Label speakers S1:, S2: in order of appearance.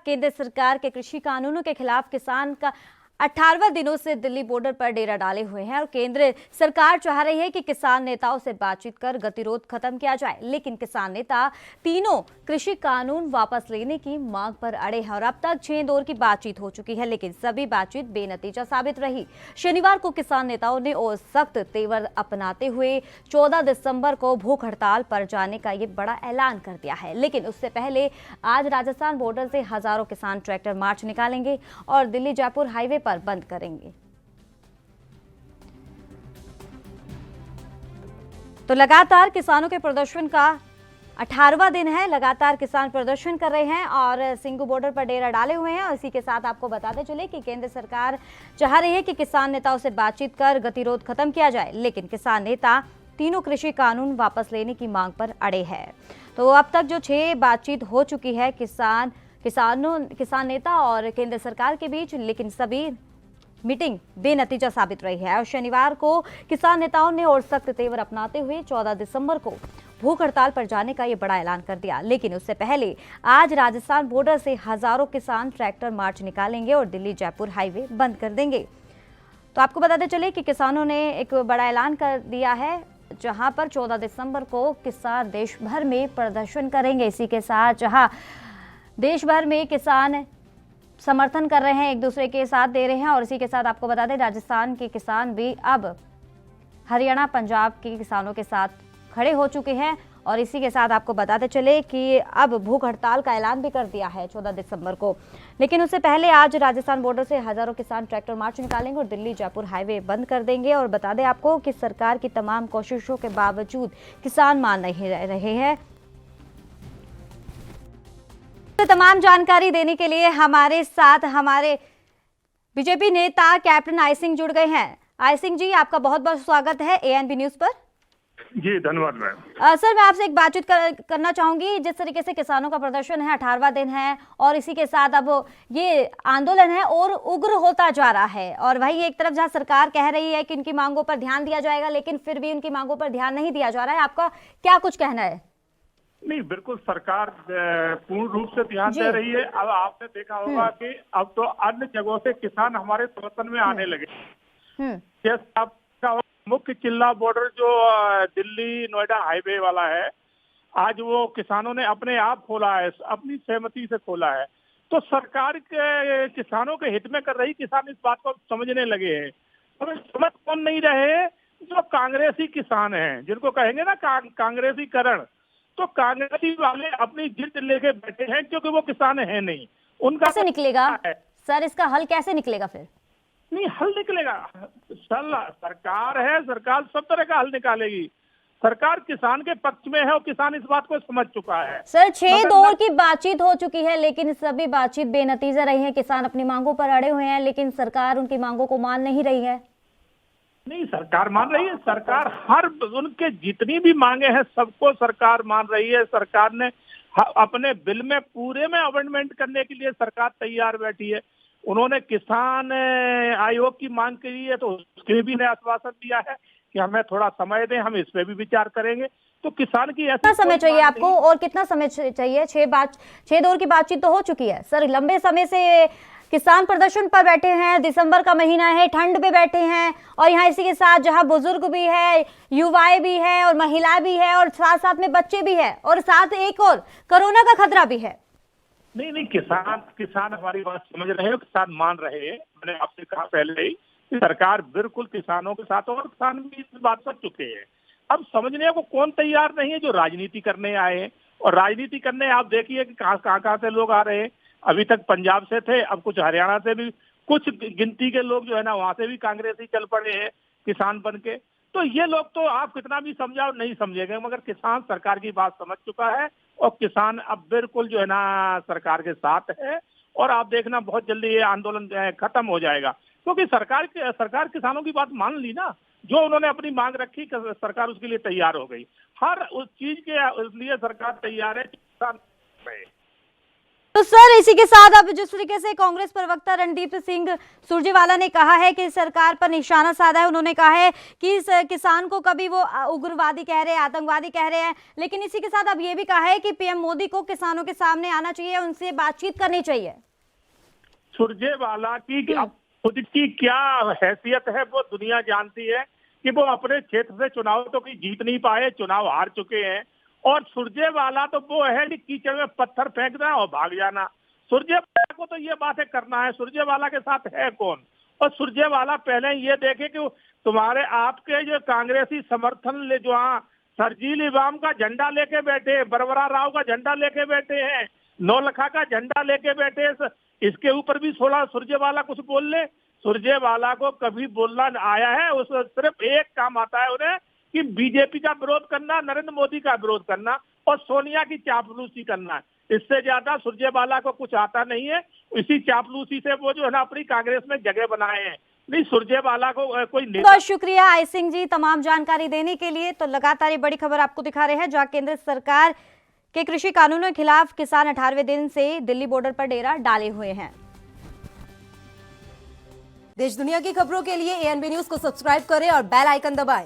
S1: केंद्र सरकार के कृषि कानूनों के खिलाफ किसान का 18 दिनों से दिल्ली बॉर्डर पर डेरा डाले हुए हैं और केंद्र सरकार चाह रही है कि किसान नेताओं से बातचीत कर गतिरोध खत्म किया जाए, लेकिन किसान नेता तीनों कृषि कानून वापस लेने की मांग पर अड़े हैं और अब तक 6 दौर की बातचीत हो चुकी है, लेकिन सभी बातचीत बेनतीजा साबित रही। शनिवार को किसान नेताओं ने और सख्त तेवर अपनाते हुए 14 दिसंबर को भूख हड़ताल पर जाने का ये बड़ा ऐलान कर दिया है। लेकिन उससे पहले आज राजस्थान बॉर्डर से हजारों किसान ट्रैक्टर मार्च निकालेंगे और दिल्ली जयपुर हाईवे पर बंद करेंगे। तो लगातार किसानों के प्रदर्शन का 18वां दिन है, लगातार किसान प्रदर्शन कर रहे हैं और सिंघू बॉर्डर पर डेरा डाले हुए हैं। और इसी के साथ आपको बताते चले कि केंद्र सरकार चाह रही है कि किसान नेताओं से बातचीत कर गतिरोध खत्म किया जाए, लेकिन किसान नेता तीनों कृषि कानून वापस लेने की मांग पर अड़े हैं। तो अब तक जो 6 बातचीत हो चुकी है किसान नेता और केंद्र सरकार के बीच, लेकिन सभी मीटिंग बेनतीजा साबित रही है। और शनिवार को किसान नेताओं ने और सख्त तेवर अपनाते हुए 14 दिसंबर को भूख हड़ताल पर जाने का ये बड़ा ऐलान कर दिया। लेकिन उससे पहले आज राजस्थान बॉर्डर से हजारों किसान ट्रैक्टर मार्च निकालेंगे और दिल्ली जयपुर हाईवे बंद कर देंगे। तो आपको बताते चले कि किसानों ने एक बड़ा ऐलान कर दिया है, जहां पर 14 दिसंबर को किसान देश भर में प्रदर्शन करेंगे। इसी के साथ जहां देश भर में किसान समर्थन कर रहे हैं, एक दूसरे के साथ दे रहे हैं। और इसी के साथ आपको बता दें, राजस्थान के किसान भी अब हरियाणा पंजाब के किसानों के साथ खड़े हो चुके हैं। और इसी के साथ आपको बताते चले कि अब भूख हड़ताल का ऐलान भी कर दिया है 14 दिसंबर को। लेकिन उससे पहले आज राजस्थान बॉर्डर से हजारों किसान ट्रैक्टर मार्च निकालेंगे और दिल्ली जयपुर हाईवे बंद कर देंगे। और बता दें आपको कि सरकार की तमाम कोशिशों के बावजूद किसान मान नहीं रहे हैं। तो तमाम जानकारी देने के लिए हमारे साथ हमारे बीजेपी नेता कैप्टन आई सिंह जुड़ गए हैं। आई सिंह जी, आपका बहुत बहुत स्वागत है एएनबी न्यूज पर।
S2: जी धन्यवाद मैम।
S1: सर, मैं आपसे एक बातचीत करना चाहूंगी। जिस तरीके से किसानों का प्रदर्शन है, 18वां दिन है और इसी के साथ अब ये आंदोलन है और उग्र होता जा रहा है, और वही एक तरफ जहां सरकार कह रही है कि उनकी मांगों पर ध्यान दिया जाएगा, लेकिन फिर भी उनकी मांगों पर ध्यान नहीं दिया जा रहा है। आपका क्या कुछ कहना है?
S2: नहीं, बिल्कुल सरकार पूर्ण रूप से ध्यान दे रही है। अब आपने देखा होगा कि अब तो अन्य जगहों से किसान हमारे समर्थन में आने लगे। आपका मुख्य चिल्ला बॉर्डर जो दिल्ली नोएडा हाईवे वाला है, आज वो किसानों ने अपने आप खोला है, अपनी सहमति से खोला है। तो सरकार के किसानों के हित में कर रही, किसान इस बात को समझने लगे हैं। हमें समझ कौन नहीं रहे, जो कांग्रेसी किसान हैं, जिनको कहेंगे ना कांग्रेसीकरण, तो कांग्रेसी वाले अपनी जिद लेके बैठे हैं, क्योंकि वो किसान है नहीं। उनका
S1: कैसे निकलेगा सर, इसका हल कैसे निकलेगा? फिर
S2: नहीं हल निकलेगा, सरकार है, सरकार सब तरह का हल निकालेगी। सरकार किसान के पक्ष में है और किसान इस बात को समझ चुका है।
S1: सर, 6 दौर की बातचीत हो चुकी है, लेकिन सभी बातचीत बेनतीजा रही है। किसान अपनी मांगों पर अड़े हुए हैं, लेकिन सरकार उनकी मांगों को मान नहीं रही है।
S2: नहीं, सरकार मान रही है। सरकार हर उनके जितनी भी मांगे हैं सबको सरकार मान रही है। सरकार ने अपने बिल में पूरे में अमेंडमेंट करने के लिए सरकार तैयार बैठी है। उन्होंने किसान आयोग की मांग की है, तो उसके भी ने आश्वासन दिया है कि हमें थोड़ा समय दें, हम इस पे भी विचार करेंगे। तो किसान की
S1: कितना समय चाहिए आपको और कितना समय चाहिए? 6 दौर की बातचीत तो हो चुकी है सर। लंबे समय से किसान प्रदर्शन पर बैठे हैं, दिसंबर का महीना है, ठंड पे बैठे हैं, और यहाँ इसी के साथ जहाँ बुजुर्ग भी है, युवाएं भी है और महिला भी है और साथ साथ में बच्चे भी है, और साथ एक और कोरोना का खतरा भी है।
S2: नहीं, किसान हमारी बात समझ रहे हैं, किसान मान रहे हैं। मैंने आपसे कहा पहले ही कि सरकार बिल्कुल किसानों के साथ, और किसान भी इस बात समझ चुके हैं। अब समझने को कौन तैयार नहीं है? जो राजनीति करने आए हैं। और राजनीति करने आप देखिए कि कहाँ से लोग आ रहे हैं। अभी तक पंजाब से थे, अब कुछ हरियाणा से भी, कुछ गिनती के लोग जो है ना वहां से भी कांग्रेसी चल पड़े हैं किसान बन के। तो ये लोग तो आप कितना भी समझाओ नहीं समझेंगे, मगर किसान सरकार की बात समझ चुका है और किसान अब बिल्कुल जो है ना सरकार के साथ है। और आप देखना बहुत जल्दी ये आंदोलन जो है खत्म हो जाएगा, क्योंकि सरकार किसानों की बात मान ली ना। जो उन्होंने अपनी मांग रखी, सरकार उसके लिए तैयार हो गई। हर उस चीज के लिए सरकार तैयार है। किसान
S1: तो सर इसी के साथ अब जिस तरीके से कांग्रेस प्रवक्ता रणदीप सिंह सुरजेवाला ने कहा है कि सरकार पर निशाना साधा है, उन्होंने कहा है कि इस किसान को कभी वो उग्रवादी कह रहे हैं, आतंकवादी कह रहे हैं, लेकिन इसी के साथ अब ये भी कहा है कि पीएम मोदी को किसानों के सामने आना चाहिए, उनसे बातचीत करनी चाहिए।
S2: सुरजेवाला की अब खुद की क्या हैसियत है वो दुनिया जानती है कि वो अपने क्षेत्र से चुनाव तो कोई जीत नहीं पाए, चुनाव हार चुके हैं। और सुरजेवाला तो वो है कि कीचड़ में पत्थर फेंकना और भाग जाना। सुरजेवाला को तो ये बातें करना है, सुरजेवाला के साथ है कौन? और सुरजेवाला पहले ये देखे कि तुम्हारे आपके जो कांग्रेसी समर्थन ले जो शर्जील इमाम का झंडा लेके बैठे, बरबरा राव का झंडा लेके बैठे हैं, नौलखा का झंडा लेके बैठे, इसके ऊपर भी थोड़ा सुरजेवाला कुछ बोल ले। सुरजेवाला को कभी बोलना आया है? उस सिर्फ एक काम आता है उन्हें कि बीजेपी का विरोध करना, नरेंद्र मोदी का विरोध करना और सोनिया की चापलूसी करना। इससे ज्यादा सुरजेवाला को कुछ आता नहीं है। इसी चापलूसी से वो जो है ना अपनी कांग्रेस में जगह बनाए हैं। नहीं, सुरजेवाला को कोई
S1: बहुत शुक्रिया आई सिंह जी तमाम जानकारी देने के लिए। तो लगातार ये बड़ी खबर आपको दिखा रहे हैं जहां केंद्र सरकार के कृषि कानूनों के खिलाफ किसान 18वें दिन से दिल्ली बॉर्डर पर डेरा डाले हुए हैं।
S3: देश दुनिया की खबरों के लिए एएनबी न्यूज को सब्सक्राइब करें और बेल आइकन दबाएं।